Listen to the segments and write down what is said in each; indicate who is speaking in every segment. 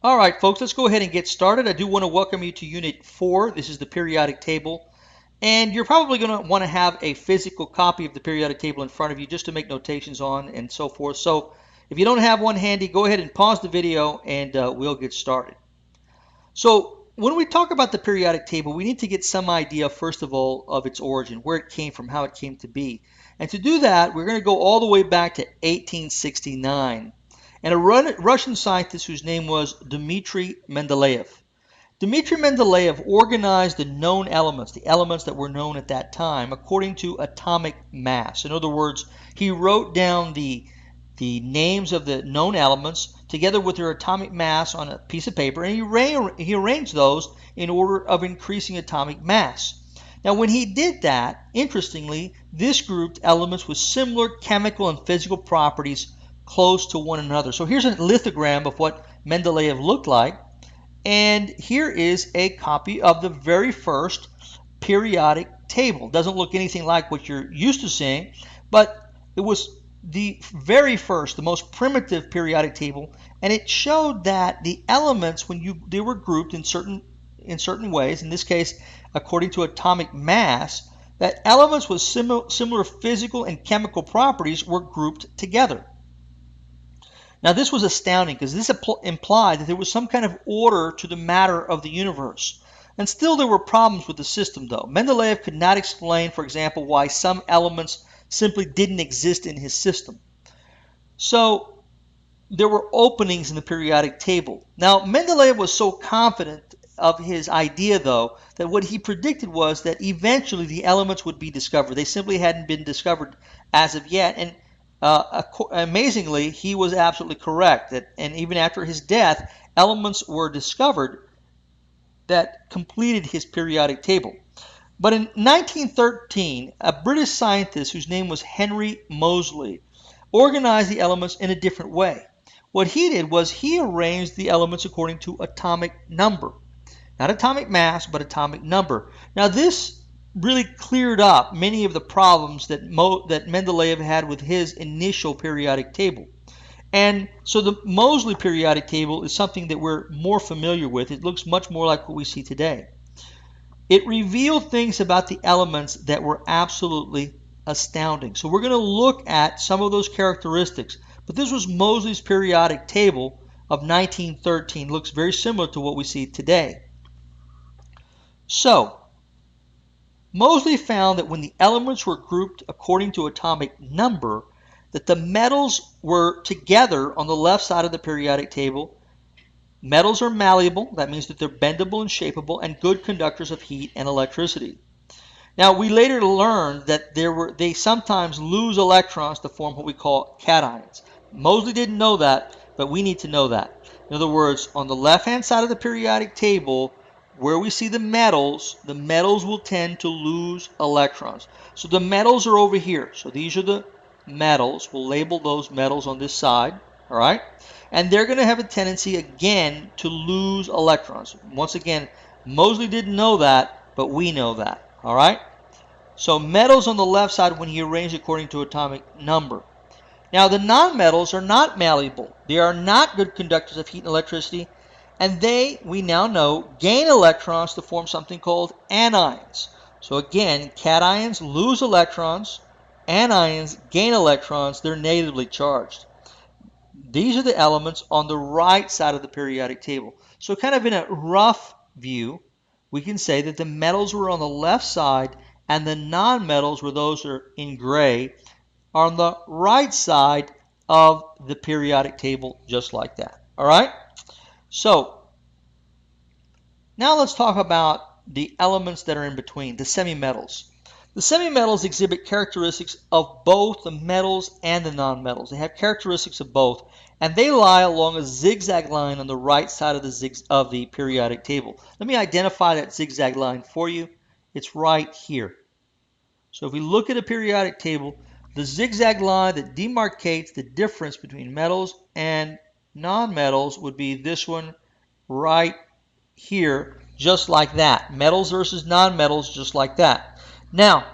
Speaker 1: All right, folks, let's go ahead and get started. I do want to welcome you to Unit 4. This is the periodic table. And you're probably going to want to have a physical copy of the periodic table in front of you just to make notations on and so forth. So if you don't have one handy, go ahead and pause the video and we'll get started. So when we talk about the periodic table, we need to get some idea, first of all, of its origin, where it came from, how it came to be. And to do that, we're going to go all the way back to 1869. And a Russian scientist whose name was Dmitry Mendeleev. Dmitry Mendeleev organized the known elements, the elements that were known at that time, according to atomic mass. In other words, he wrote down the names of the known elements together with their atomic mass on a piece of paper, and he arranged those in order of increasing atomic mass. Now, when he did that, interestingly, this grouped elements with similar chemical and physical properties close to one another. So here's a lithogram of what Mendeleev looked like, and here is a copy of the very first periodic table. Doesn't look anything like what you're used to seeing, but it was the very first, the most primitive periodic table, and it showed that the elements, when they were grouped in certain ways, in this case according to atomic mass, that elements with similar physical and chemical properties were grouped together. Now this was astounding because this implied that there was some kind of order to the matter of the universe. And still there were problems with the system though. Mendeleev could not explain, for example, why some elements simply didn't exist in his system. So there were openings in the periodic table. Now Mendeleev was so confident of his idea though that what he predicted was that eventually the elements would be discovered. They simply hadn't been discovered as of yet, and amazingly, he was absolutely correct. And even after his death, elements were discovered that completed his periodic table. But in 1913, a British scientist whose name was Henry Moseley organized the elements in a different way. What he did was he arranged the elements according to atomic number. Not atomic mass, but atomic number. Now this really cleared up many of the problems that Mendeleev had with his initial periodic table. And so the Moseley periodic table is something that we're more familiar with. It looks much more like what we see today. It revealed things about the elements that were absolutely astounding. So we're going to look at some of those characteristics. But this was Moseley's periodic table of 1913. It looks very similar to what we see today. So Moseley found that when the elements were grouped according to atomic number, that the metals were together on the left side of the periodic table. Metals are malleable, that means that they're bendable and shapeable, and good conductors of heat and electricity. Now, we later learned that they sometimes lose electrons to form what we call cations. Moseley didn't know that, but we need to know that. In other words, on the left-hand side of the periodic table, where we see the metals will tend to lose electrons. So the metals are over here. So these are the metals. We'll label those metals on this side. All right? And they're going to have a tendency, again, to lose electrons. Once again, Moseley didn't know that, but we know that. All right? So metals on the left side when he arranged according to atomic number. Now, the nonmetals are not malleable. They are not good conductors of heat and electricity. And we now know, gain electrons to form something called anions. So again, cations lose electrons, anions gain electrons, they're negatively charged. These are the elements on the right side of the periodic table. So kind of in a rough view, we can say that the metals were on the left side and the nonmetals, where those are in gray, are on the right side of the periodic table, just like that. All right? So now let's talk about the elements that are in between, the semimetals. The semimetals exhibit characteristics of both the metals and the nonmetals. They have characteristics of both, and they lie along a zigzag line on the right side of the periodic table. Let me identify that zigzag line for you. It's right here. So if we look at a periodic table, the zigzag line that demarcates the difference between metals and nonmetals would be this one right here, just like that. Metals versus nonmetals, just like that. Now,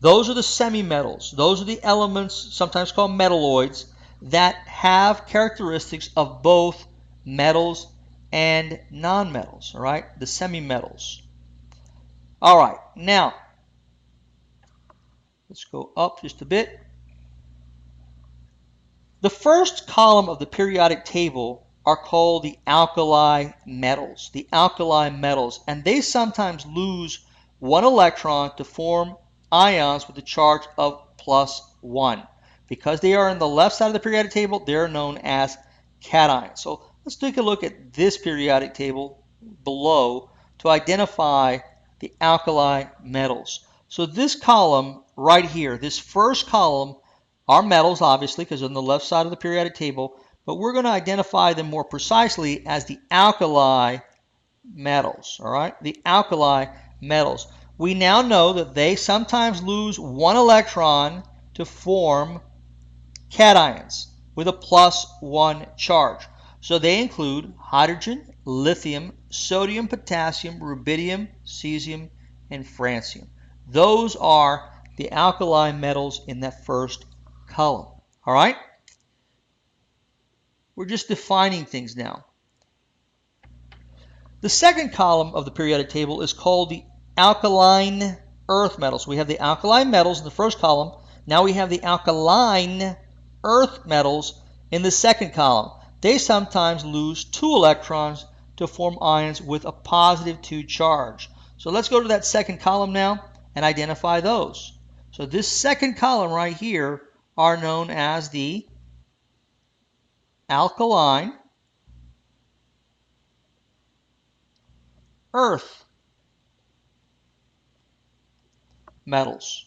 Speaker 1: those are the semimetals. Those are the elements, sometimes called metalloids, that have characteristics of both metals, and nonmetals, all right? The semi-metals. All right, now let's go up just a bit. The first column of the periodic table are called the alkali metals. The alkali metals, and they sometimes lose one electron to form ions with a charge of +1. Because they are in the left side of the periodic table, they're known as cations. So let's take a look at this periodic table below to identify the alkali metals. So this column right here, this first column, are metals, obviously, because they're on the left side of the periodic table, but we're going to identify them more precisely as the alkali metals, all right? The alkali metals. We now know that they sometimes lose one electron to form cations with a +1 charge. So they include hydrogen, lithium, sodium, potassium, rubidium, cesium, and francium. Those are the alkali metals in that first column. All right? We're just defining things now. The second column of the periodic table is called the alkaline earth metals. We have the alkali metals in the first column. Now we have the alkaline earth metals in the second column. They sometimes lose 2 electrons to form ions with a +2 charge. So let's go to that second column now and identify those. So this second column right here are known as the alkaline earth metals.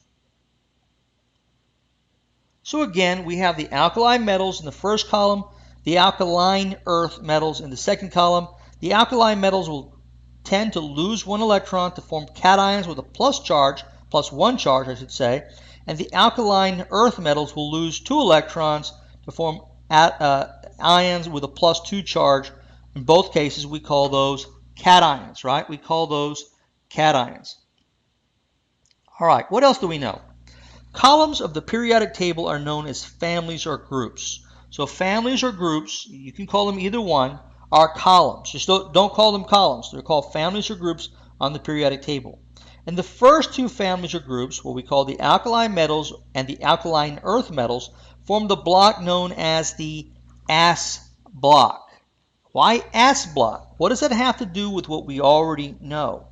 Speaker 1: So again, we have the alkali metals in the first column, the alkaline earth metals in the second column. The alkali metals will tend to lose 1 electron to form cations with a +1 charge, I should say, and the alkaline earth metals will lose 2 electrons to form ions with a +2 charge. In both cases, we call those cations, right? We call those cations. All right, what else do we know? Columns of the periodic table are known as families or groups. So families or groups, you can call them either one, are columns. Just don't call them columns. They're called families or groups on the periodic table. And the first 2 families or groups, what we call the alkali metals and the alkaline earth metals, form the block known as the S block. Why S block? What does that have to do with what we already know?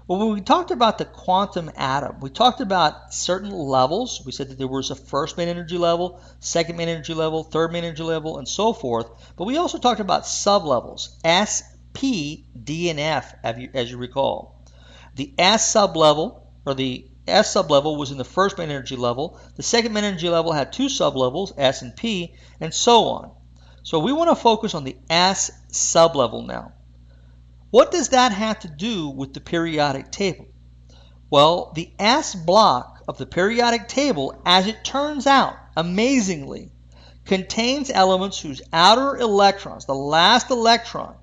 Speaker 1: Well, when we talked about the quantum atom, we talked about certain levels. We said that there was a first main energy level, second main energy level, third main energy level, and so forth. But we also talked about sublevels, S, P, D, and F, as you recall. The S sublevel, or the S sublevel, was in the first main energy level. The second main energy level had 2 sublevels, S and P, and so on. So we want to focus on the S sublevel now. What does that have to do with the periodic table? Well, the S block of the periodic table, as it turns out, amazingly, contains elements whose outer electrons, the last electron,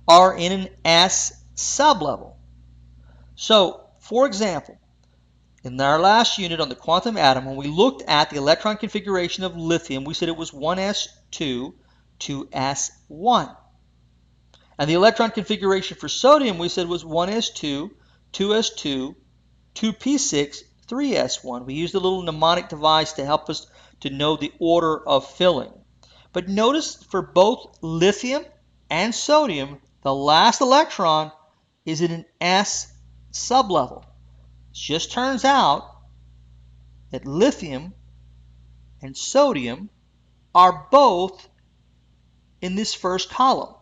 Speaker 1: are in an S sublevel. So, for example, in our last unit on the quantum atom, when we looked at the electron configuration of lithium, we said it was 1s2, 2s1. And the electron configuration for sodium, we said, was 1s2, 2s2, 2p6, 3s1. We used a little mnemonic device to help us to know the order of filling. But notice for both lithium and sodium, the last electron is in an S sublevel. It just turns out that lithium and sodium are both in this first column.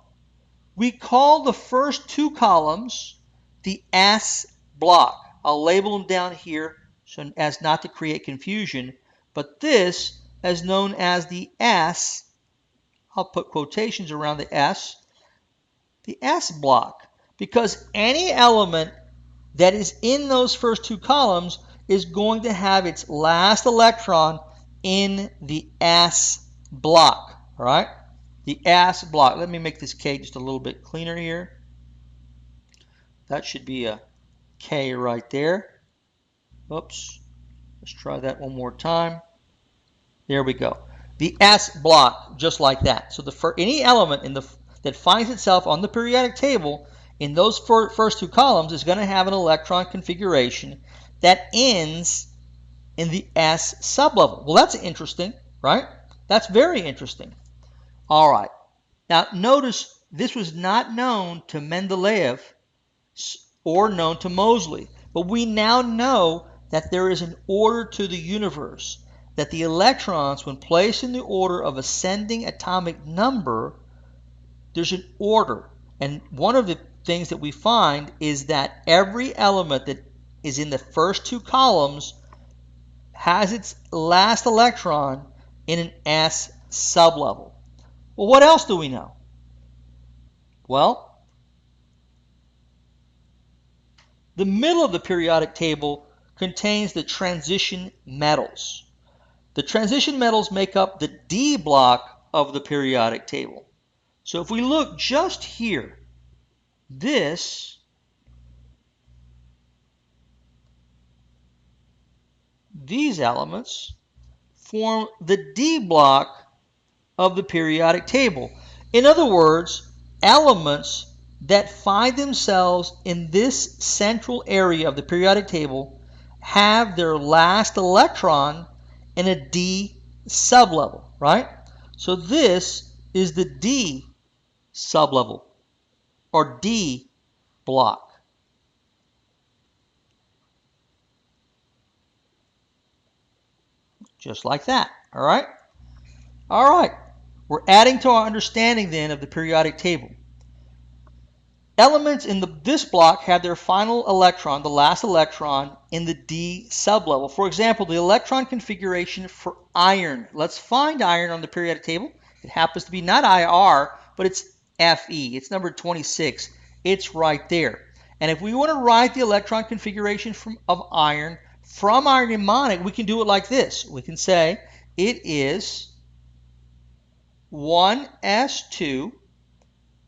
Speaker 1: We call the first 2 columns the S block. I'll label them down here so as not to create confusion, but this is known as the S. I'll put quotations around the S block, because any element that is in those first 2 columns is going to have its last electron in the S block, all right? The S block. Let me make this K just a little bit cleaner here. That should be a K right there. Oops. Let's try that one more time. There we go. The S block, just like that. So for any element in that finds itself on the periodic table in those first two columns is going to have an electron configuration that ends in the S sublevel. Well, that's interesting, right? That's very interesting. All right. Now, notice this was not known to Mendeleev or known to Moseley, but we now know that there is an order to the universe, that the electrons, when placed in the order of ascending atomic number, there's an order. And one of the things that we find is that every element that is in the first two columns has its last electron in an S sublevel. Well, what else do we know? Well, the middle of the periodic table contains the transition metals. The transition metals make up the D block of the periodic table. So if we look just here, these elements form the D block of the periodic table. In other words, elements that find themselves in this central area of the periodic table have their last electron in a D sublevel, right? So this is the D sublevel or D block. Just like that, all right? All right, we're adding to our understanding then of the periodic table. Elements in this block have their final electron, the last electron, in the D sublevel. For example, the electron configuration for iron. Let's find iron on the periodic table. It happens to be not IR, but it's Fe. It's number 26. It's right there. And if we want to write the electron configuration of iron from our mnemonic, we can do it like this. We can say it is 1s2,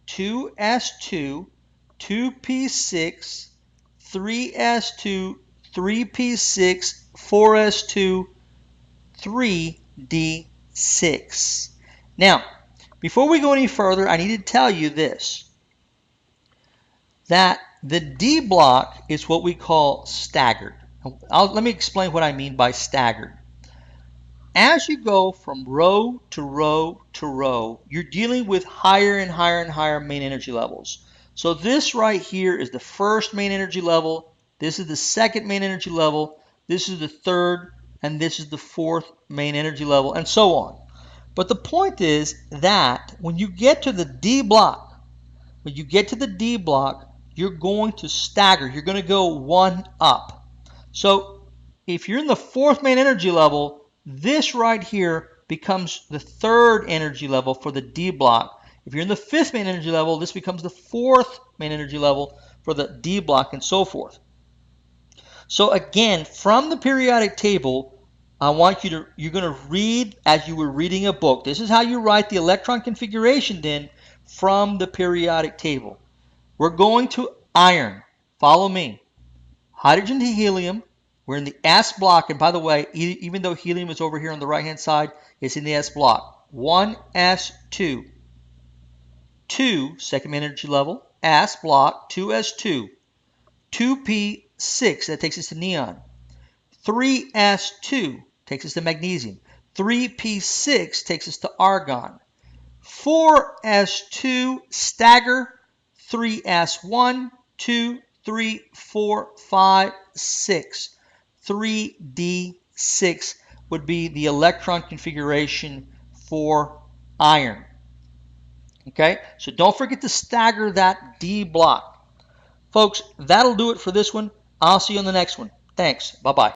Speaker 1: 2s2, 2p6, 3s2, 3p6, 4s2, 3d6. Now, before we go any further, I need to tell you this, that the D block is what we call staggered. Let me explain what I mean by staggered. As you go from row to row to row, you're dealing with higher and higher and higher main energy levels. So this right here is the first main energy level, this is the second main energy level, this is the third, and this is the fourth main energy level, and so on. But the point is that when you get to the D block, you're going to stagger. You're going to go one up. So if you're in the fourth main energy level, this right here becomes the third energy level for the D block. If you're in the fifth main energy level, this becomes the fourth main energy level for the D block, and so forth. So again, from the periodic table, I want you're going to read as you were reading a book. This is how you write the electron configuration then from the periodic table. We're going to iron. Follow me. Hydrogen to helium. We're in the S block. And by the way, even though helium is over here on the right-hand side, it's in the S block. 1s2. 2, second main energy level. S block, 2s2. 2p6, that takes us to neon. 3s2 takes us to magnesium. 3p6 takes us to argon. 4s2 stagger. 3s1, 2, 3, 4, 5, 6. 3d6 would be the electron configuration for iron. Okay, so don't forget to stagger that D block. Folks, that'll do it for this one. I'll see you on the next one. Thanks. Bye-bye.